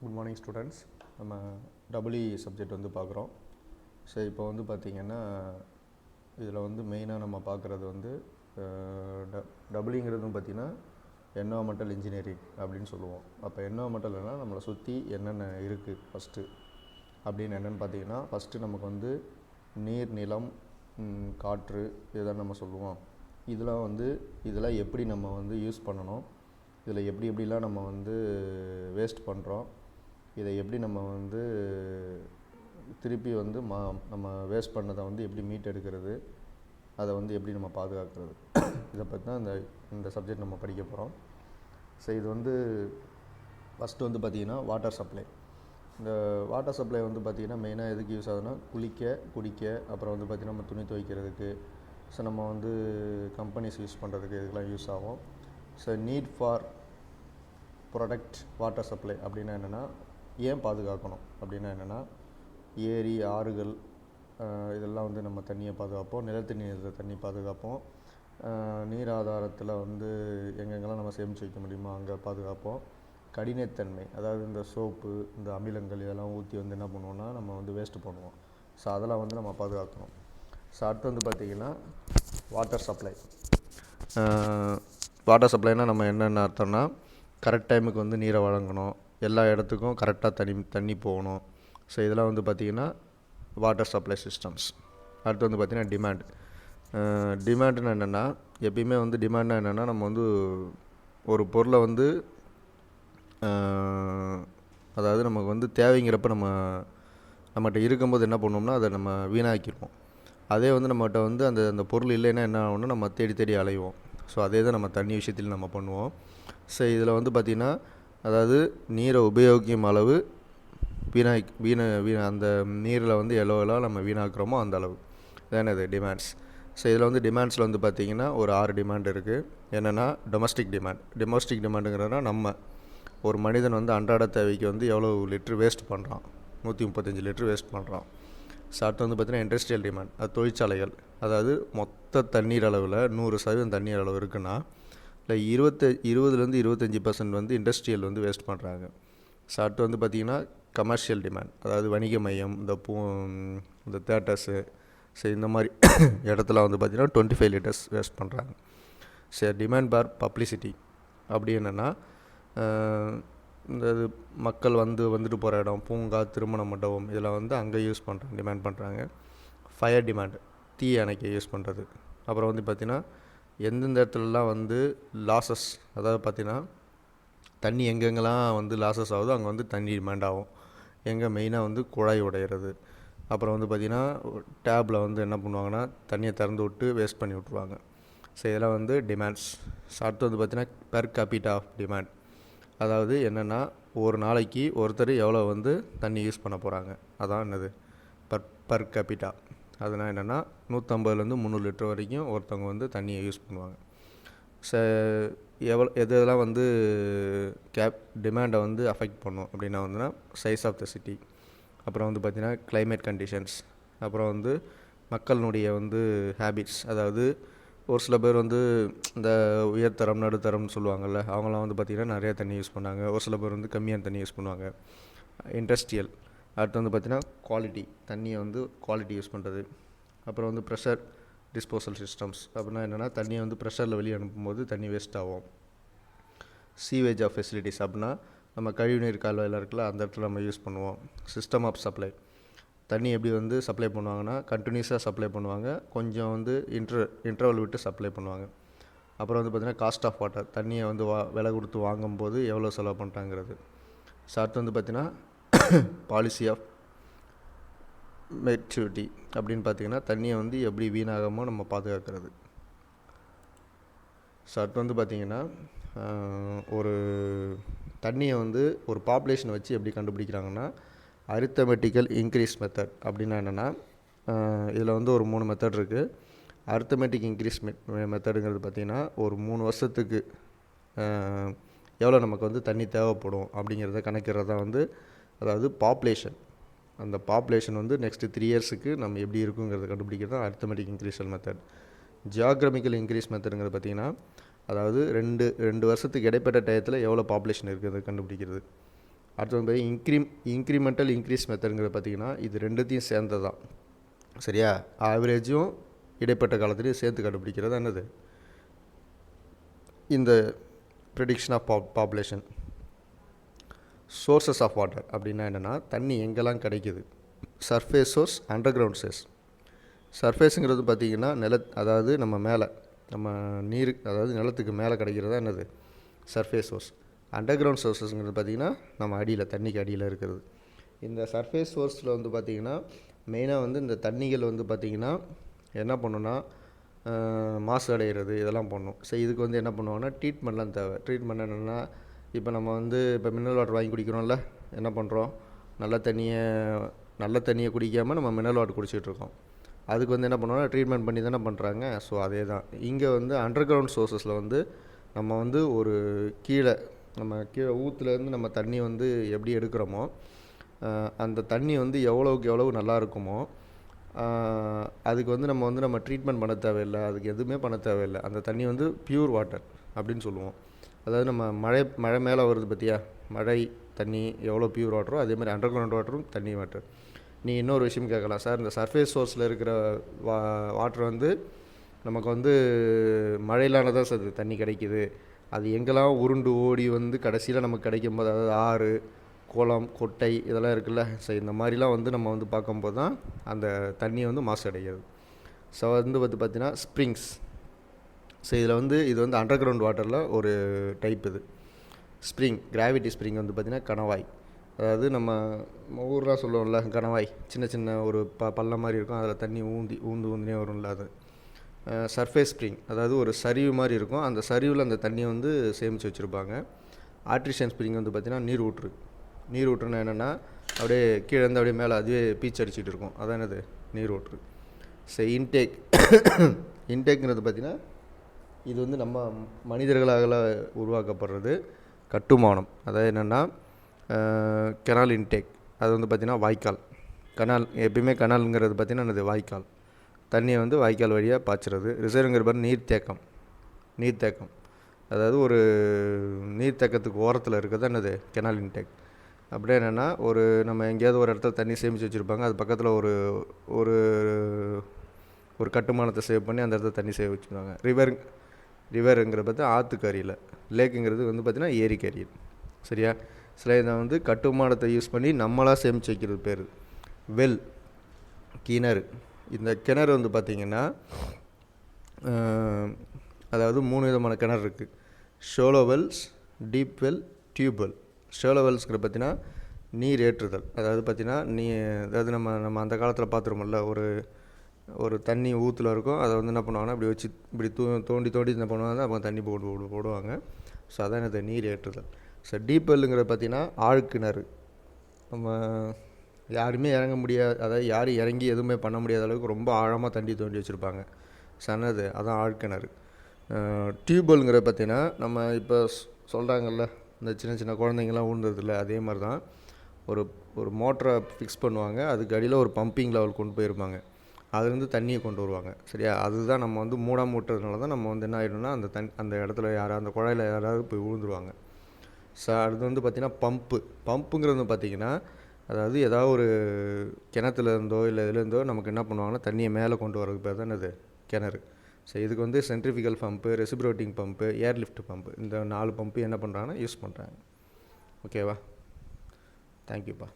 Good morning students. நம்ம டபுள்இ subject வந்து பார்க்குறோம். ஸோ இப்போ வந்து பார்த்திங்கன்னா இதில் வந்து மெயினாக நம்ம பார்க்குறது வந்து டபுள்இங்கிறது பார்த்திங்கன்னா என்வரான்மெண்டல் இன்ஜினியரிங் அப்படின்னு சொல்லுவோம். அப்போ என்வரான்மெண்டல்னா நம்மளை சுற்றி என்னென்ன இருக்குது ஃபஸ்ட்டு அப்படின்னு என்னென்னு பார்த்திங்கன்னா, ஃபஸ்ட்டு நமக்கு வந்து நீர், நிலம், காற்று இதுதான் நம்ம சொல்லுவோம். இதெல்லாம் எப்படி நம்ம வந்து யூஸ் பண்ணணும், இதில் எப்படிலாம் நம்ம வந்து வேஸ்ட் பண்ணுறோம், இதை எப்படி நம்ம வந்து திருப்பி வந்து நம்ம வேஸ்ட் பண்ணதை வந்து எப்படி மீட் எடுக்கிறது, அதை வந்து எப்படி நம்ம பாதுகாக்கிறது, இதை பற்றி தான் இந்த சப்ஜெக்ட் நம்ம படிக்க போகிறோம். ஸோ இது வந்து ஃபஸ்ட்டு வந்து பார்த்திங்கன்னா வாட்டர் சப்ளை. இந்த வாட்டர் சப்ளை வந்து பார்த்திங்கன்னா மெயினாக எதுக்கு யூஸ் ஆகுதுன்னா குளிக்க, குடிக்க, அப்புறம் வந்து பார்த்திங்கன்னா நம்ம துணி துவைக்கிறதுக்கு, ஸோ நம்ம வந்து கம்பெனிஸ் யூஸ் பண்ணுறதுக்கு இதுக்கெலாம் யூஸ் ஆகும். So need for product water supply அப்படின்னா என்னென்னா, ஏன் பாதுகாக்கணும் அப்படின்னா என்னென்னா, ஏரி, ஆறுகள் இதெல்லாம் வந்து நம்ம தண்ணியை பாதுகாப்போம், நிலத்தடி நீரில் தண்ணி பாதுகாப்போம், நீர் ஆதாரத்தில் வந்து எங்கெங்கெல்லாம் நம்ம சேமித்து வைக்க முடியுமோ அங்கே பாதுகாப்போம். கடினத்தன்மை, அதாவது இந்த சோப்பு, இந்த அமிலங்கள் இதெல்லாம் ஊற்றி வந்து என்ன பண்ணுவோம்னா நம்ம வந்து வேஸ்ட்டு பண்ணுவோம். ஸோ அதெல்லாம் வந்து நம்ம பாதுகாக்கணும். ஸோ அடுத்து வந்து பார்த்திங்கன்னா வாட்டர் சப்ளை. வாட்டர் சப்ளைனால் நம்ம என்னென்ன அர்த்தம்னா, கரெக்ட் டைமுக்கு வந்து நீரை வழங்கணும், எல்லா இடத்துக்கும் கரெக்டாக தண்ணி போகணும். ஸோ இதெல்லாம் வந்து பார்த்திங்கன்னா வாட்டர் சப்ளை சிஸ்டம்ஸ். அடுத்து வந்து பார்த்திங்கன்னா டிமாண்டுன்னு என்னென்னா, எப்பயுமே வந்து டிமாண்ட்னா என்னென்னா, நம்ம வந்து ஒரு பொருளை வந்து அதாவது நமக்கு வந்து தேவைங்கிறப்ப நம்மகிட்ட இருக்கும்போது என்ன பண்ணுவோம்னா அதை நம்ம வீணாக்கிடுவோம். அதே வந்து நம்மகிட்ட வந்து அந்த பொருள் இல்லைன்னா என்ன ஆகும்னா நம்ம தேடி அலைவோம். ஸோ அதே தான் நம்ம தண்ணி விஷயத்தில் நம்ம பண்ணுவோம். ஸோ இதில் வந்து பார்த்திங்கன்னா, அதாவது நீரை உபயோகிக்கும் அளவு அந்த நீரில் வந்து எவ்வளோ நம்ம வீணாக்குறோமோ அந்த அளவு தான் இது டிமாண்ட்ஸ். ஸோ இதில் வந்து டிமாண்ட்ஸில் வந்து பார்த்திங்கன்னா ஒரு 6 டிமாண்ட் இருக்குது. என்னென்னா டொமஸ்டிக் டிமாண்டுங்கிறதுனா நம்ம ஒரு மனிதன் வந்து அன்றாட தேவைக்கு வந்து எவ்வளோ லிட்ரு வேஸ்ட் பண்ணுறான், 135 லிட்ரு வேஸ்ட் பண்ணுறான். ஸோ அடுத்து வந்து பார்த்திங்கன்னா இண்டஸ்ட்ரியல் டிமாண்ட், அது தொழிற்சாலைகள், அதாவது மொத்த தண்ணீர் அளவில் 100% தண்ணீர் அளவு இருக்குன்னா இல்லை 20-25% வந்து இண்டஸ்ட்ரியல் வந்து வேஸ்ட் பண்ணுறாங்க. ஸோ அடுத்து வந்து பார்த்திங்கன்னா கமர்ஷியல் டிமாண்ட், அதாவது வணிக மையம், இந்த தேட்டர்ஸு, ஸோ இந்த மாதிரி இடத்துல வந்து பார்த்திங்கன்னா 25 லிட்டர்ஸ் வேஸ்ட் பண்ணுறாங்க. சரி, டிமாண்ட் பார் பப்ளிசிட்டி அப்படி என்னென்னா, இந்த மக்கள் வந்துட்டு போகிற இடம், பூங்கா, திருமண மண்டபம், இதில் வந்து அங்கே டிமாண்ட் பண்ணுறாங்க. ஃபயர் டிமாண்ட், தீ அணைக்க யூஸ் பண்ணுறது. அப்புறம் வந்து பார்த்திங்கன்னா எந்தெந்த இடத்துலலாம் வந்து லாஸஸ், அதாவது பார்த்திங்கன்னா தண்ணி எங்கெங்கெல்லாம் வந்து லாஸஸ் ஆகுதோ அங்கே வந்து தண்ணி டிமாண்ட் ஆகும். எங்கே மெயினாக வந்து குழாய் உடையிறது. அப்புறம் வந்து பார்த்திங்கன்னா டேப்பில் வந்து என்ன பண்ணுவாங்கன்னா தண்ணியை திறந்து விட்டு வேஸ்ட் பண்ணி விட்ருவாங்க. ஸோ இதெல்லாம் வந்து டிமாண்ட்ஸ். அடுத்து வந்து பார்த்திங்கன்னா பெர் கேபிட்டா ஆஃப் டிமாண்ட், அதாவது என்னென்னா ஒரு நாளைக்கு ஒருத்தர் எவ்வளோ வந்து தண்ணி யூஸ் பண்ண போகிறாங்க, அதான் என்னது பர் கேபிட்டா. அதனால் என்னென்னா 150-300 லிட்டர் வரைக்கும் ஒருத்தவங்க வந்து தண்ணியை யூஸ் பண்ணுவாங்க. ஸோ எதெல்லாம் வந்து டிமாண்டை வந்து அஃபெக்ட் பண்ணும் அப்படின்னா வந்துன்னா சைஸ் ஆஃப் த சிட்டி, அப்புறம் வந்து பார்த்திங்கன்னா கிளைமேட் கண்டிஷன்ஸ், அப்புறம் வந்து மக்களினுடைய வந்து ஹேபிட்ஸ், அதாவது ஒரு சில பேர் வந்து இந்த உயர்தரம் நடுத்தரம்னு சொல்லுவாங்கள்ல, அவங்களாம் வந்து பார்த்திங்கன்னா நிறையா தண்ணி யூஸ் பண்ணாங்க. ஒரு சில பேர் வந்து கம்மியான தண்ணி யூஸ் பண்ணுவாங்க. இண்டஸ்ட்ரியல். அடுத்து வந்து பார்த்திங்கன்னா குவாலிட்டி, தண்ணியை வந்து குவாலிட்டி யூஸ் பண்ணுறது. அப்புறம் வந்து ப்ரெஷர் டிஸ்போசல் சிஸ்டம்ஸ், அப்படின்னா என்னென்னா தண்ணியை வந்து ப்ரெஷரில் வெளியே அனுப்பும்போது தண்ணி வேஸ்ட் ஆகும். சீவேஜ் ஆஃப் ஃபெசிலிட்டிஸ், அப்படின்னா நம்ம கழிவுநீர் கால்வாயில் இருக்குல்ல, அந்த இடத்துல நம்ம யூஸ் பண்ணுவோம். சிஸ்டம் ஆஃப் சப்ளை, தண்ணி எப்படி வந்து சப்ளை பண்ணுவாங்கன்னா கண்டினியூஸாக சப்ளை பண்ணுவாங்க, கொஞ்சம் வந்து இன்டர்வல் விட்டு சப்ளை பண்ணுவாங்க. அப்புறம் வந்து பார்த்திங்கன்னா காஸ்ட் ஆஃப் வாட்டர், தண்ணியை வந்து விலை கொடுத்து வாங்கும்போது எவ்வளோ செலவு பண்ணிட்டாங்கிறது. ஸோ அடுத்து வந்து பார்த்திங்கன்னா பாலிசி ஆஃப் மெச்சூரிட்டி, அப்படின்னு பார்த்திங்கன்னா தண்ணியை வந்து எப்படி வீணாகாமல் நம்ம பாதுகாக்கிறது. ஸோ அடுத்து வந்து பார்த்திங்கன்னா ஒரு தண்ணியை வந்து ஒரு பாப்புலேஷனை வச்சு எப்படி கண்டுபிடிக்கிறாங்கன்னா அரித்தமெட்டிக்கல் இன்க்ரீஸ் மெத்தட். அப்படின்னா என்னென்னா, இதில் வந்து ஒரு 3 மெத்தட் இருக்குது. அரித்தமெட்டிக் இன்க்ரீஸ் மெத்தடுங்கிறது பார்த்திங்கன்னா ஒரு 3 வருஷத்துக்கு எவ்வளோ நமக்கு வந்து தண்ணி தேவைப்படும் அப்படிங்கிறத கணக்கிறதா வந்து, அதாவது பாப்புலேஷன், அந்த பாப்புலேஷன் வந்து நெக்ஸ்ட்டு 3 இயர்ஸுக்கு நம்ம எப்படி இருக்குங்கிறத கண்டுபிடிக்கிறது தான் அரித்தமெட்டிக் இன்க்ரீஷன் மெத்தட். ஜியாகிரமிக்கல் இன்க்ரீஸ் மெத்தடுங்கிறது பார்த்திங்கன்னா, அதாவது ரெண்டு வருஷத்துக்கு இடைப்பட்ட டயத்தில் எவ்வளோ பாப்புலேஷன் இருக்குது கண்டுபிடிக்கிறது. அடுத்து வந்து இன்க்ரிமெண்டல் இன்க்ரீஸ் மெத்தடுங்கிறது பார்த்திங்கன்னா இது ரெண்டுத்தையும் சேர்ந்தது தான். சரியா? ஆவரேஜும் இடைப்பட்ட காலத்துலேயும் சேர்த்து கண்டுபிடிக்கிறது என்னது இந்த prediction of population. Sources of water அப்படின்னா என்னென்னா தண்ணி எங்கெல்லாம் கிடைக்குது. Surface source, underground source. சர்ஃபேஸுங்கிறது பார்த்திங்கன்னா அதாவது நம்ம மேலே நம்ம நீர் அதாவது நிலத்துக்கு மேலே கிடைக்கிறதா என்னது சர்ஃபேஸ் சோர்ஸ். அண்டர் கிரவுண்ட் சோர்ஸஸ்ங்கிறது பார்த்திங்கன்னா நம்ம அடியில் தண்ணிக்கு அடியில் இருக்கிறது. இந்த சர்ஃபேஸ் சோர்ஸில் வந்து பார்த்திங்கன்னா மெயினாக வந்து இந்த தண்ணிகள் வந்து பார்த்திங்கன்னா என்ன பண்ணுன்னா மாசு அடைகிறது இதெல்லாம் பண்ணும். ஸோ இதுக்கு வந்து என்ன பண்ணுவாங்கன்னா ட்ரீட்மெண்ட்லாம் தேவை. ட்ரீட்மெண்ட் என்னென்னா இப்போ நம்ம வந்து இப்போ மினரல் வாட்டர் வாங்கி குடிக்கிறோம்ல, என்ன பண்ணுறோம், நல்ல தண்ணியை குடிக்காமல் நம்ம மினரல் வாட்டர் குடிச்சிட்ருக்கோம். அதுக்கு வந்து என்ன பண்ணுவோம்னா ட்ரீட்மெண்ட் பண்ணி தானே பண்ணுறாங்க. ஸோ அதே தான் இங்கே வந்து அண்டர் கிரவுண்ட் சோர்ஸஸில் வந்து நம்ம வந்து ஒரு கீழே ஊற்றுலேருந்து நம்ம தண்ணி வந்து எப்படி எடுக்கிறோமோ அந்த தண்ணி வந்து எவ்வளோக்கு எவ்வளவு நல்லா இருக்குமோ அதுக்கு வந்து நம்ம ட்ரீட்மெண்ட் பண்ண தேவையில்லை, அதுக்கு எதுவுமே பண்ண தேவையில்லை. அந்த தண்ணி வந்து பியூர் வாட்டர் அப்படின்னு சொல்லுவோம். அதாவது நம்ம மழை மேலே வருது பார்த்தியா, மழை தண்ணி எவ்வளோ பியூர் வாட்டரோ அதே மாதிரி அண்டர் கிரவுண்ட் வாட்டரும் தண்ணி வாட்டர். நீ இன்னொரு விஷயம் கேட்கலாம், சார் இந்த சர்ஃபேஸ் சோர்ஸில் இருக்கிற வாட்டர் வந்து நமக்கு வந்து மழையிலான தான் சார் தண்ணி கிடைக்கிது, அது எங்கெல்லாம் உருண்டு ஓடி வந்து கடைசியில் நமக்கு கிடைக்கும்போது அதாவது ஆறு குளம் குட்டை இதெல்லாம் இருக்குல்ல, ஸோ இந்த மாதிரிலாம் வந்து நம்ம வந்து பார்க்கும்போது தான் அந்த தண்ணியை வந்து மாசு அடைகிறது. ஸோ வந்து பார்த்திங்கன்னா ஸ்ப்ரிங்ஸ். ஸோ இதில் வந்து இது வந்து அண்டர் கிரவுண்ட் வாட்டரில் ஒரு டைப். இது ஸ்ப்ரிங், கிராவிட்டி ஸ்ப்ரிங் வந்து பார்த்திங்கன்னா கணவாய். அதாவது நம்ம ஊரெலாம் சொல்லுவோம்ல கணவாய், சின்ன சின்ன ஒரு பள்ளம் மாதிரி இருக்கும், அதில் தண்ணி ஊந்துனே வரும்ல அது. சர்ஃபேஸ் ஸ்ப்ரிங் அதாவது ஒரு சரிவு மாதிரி இருக்கும், அந்த சரிவில் அந்த தண்ணியை வந்து சேமித்து வச்சுருப்பாங்க. ஆர்டிஷியன் ஸ்ப்ரிங் வந்து பார்த்திங்கன்னா நீர் ஊற்றுனா என்னென்னா அப்படியே கீழே இருந்து அப்படியே மேலே அதுவே பீச் அடிச்சுட்டு இருக்கும், அதான் என்னது நீர் ஊற்று. சரி, இன்டேக்ங்கிறது பார்த்திங்கன்னா இது வந்து நம்ம மனிதர்களால் உருவாக்கப்படுறது கட்டுமானம். அதாவது என்னென்னா கெனால் இன்டேக், அது வந்து பார்த்திங்கன்னா வாய்க்கால். எப்பயுமே கனாலுங்கிறது பார்த்திங்கன்னா என்னது வாய்க்கால், தண்ணியை வந்து வாய்க்கால் வழியாக பாய்ச்சுறது. ரிசர்வ்ங்கிற பாரு நீர்த்தேக்கம், அதாவது ஒரு நீர்த்தேக்கத்துக்கு ஓரத்தில் இருக்கிறது என்னது கெனால் இன்டேக். அப்படியே என்னென்னா நம்ம எங்கேயாவது ஒரு இடத்துல தண்ணி சேமித்து வச்சுருப்பாங்க, அது பக்கத்தில் ஒரு கட்டுமானத்தை சேவ் பண்ணி அந்த இடத்துல தண்ணி சேவ் வச்சுருவாங்க. ரிவருங்கிற பார்த்து ஆற்றுக்கரியில், லேக்குங்கிறது வந்து பார்த்திங்கன்னா ஏரிக்கரியில். சரியா? சில இதை வந்து கட்டுமானத்தை யூஸ் பண்ணி நம்மளாக சேமித்து வைக்கிறது பேர் வெல், கிணறு. இந்த கிணறு வந்து பார்த்திங்கன்னா அதாவது 3 விதமான கிணறு இருக்குது. Shallow wells, deep well, tube well. Shallow வெல்ஸ்ங்கிற பார்த்திங்கன்னா நீர் ஏற்றுதல். அதாவது பார்த்திங்கன்னா அதாவது நம்ம அந்த காலத்தில் பார்த்துருமோல்ல, ஒரு தண்ணி ஊற்றுல இருக்கும், அதை வந்து என்ன பண்ணுவாங்கன்னா இப்படி வச்சு இப்படி தோண்டி என்ன பண்ணுவாங்க, அப்போ தண்ணி போடுவாங்க. ஸோ அதான் இந்த நீர் ஏற்றுதல். ஸோ டீப் வெல்லுங்கிற பார்த்திங்கன்னா ஆழ்கிணறு. நம்ம யாருமே இறங்க முடியாது, அதாவது யாரும் இறங்கி எதுவுமே பண்ண முடியாத அளவுக்கு ரொம்ப ஆழமாக தண்ணி தோண்டி வச்சுருப்பாங்க. சன்னது அதான் ஆழ்கிணறு. டியூப்வெல்ங்கிற பார்த்திங்கன்னா நம்ம இப்போ சொல்கிறாங்கல்ல, இந்த சின்ன சின்ன குழந்தைங்கள்லாம் ஊழ்ந்ததில்ல, அதே மாதிரி தான் ஒரு மோட்டரை ஃபிக்ஸ் பண்ணுவாங்க, அதுக்கு அடியில் ஒரு பம்பிங் லெவல் கொண்டு போயிருப்பாங்க, அதுலேருந்து தண்ணியை கொண்டு வருவாங்க. சரியா? அதுதான் நம்ம வந்து மூட்டுறதுனால தான் நம்ம வந்து என்ன ஆகிடும்னா அந்த இடத்துல அந்த குழாயில் யாராவது போய் விழுந்துருவாங்க. ஸோ அது வந்து பார்த்திங்கன்னா பம்புங்கிறது பார்த்திங்கன்னா அதாவது ஏதாவது ஒரு கிணத்துலேருந்தோ இல்லை இதுலேருந்தோ நமக்கு என்ன பண்ணுவாங்கன்னா தண்ணியை மேலே கொண்டு வரதுக்கு பேர் தான் இது கிணறு. ஸோ இதுக்கு வந்து சென்ட்ரிஃபிகல் பம்பு, ரெசிப்ரோட்டிங் பம்பு, ஏர் லிஃப்ட் பம்பு, இந்த 4 பம்பு என்ன பண்ணுறாங்கன்னா யூஸ் பண்ணுறாங்க. ஓகேவா? தேங்க்யூப்பா.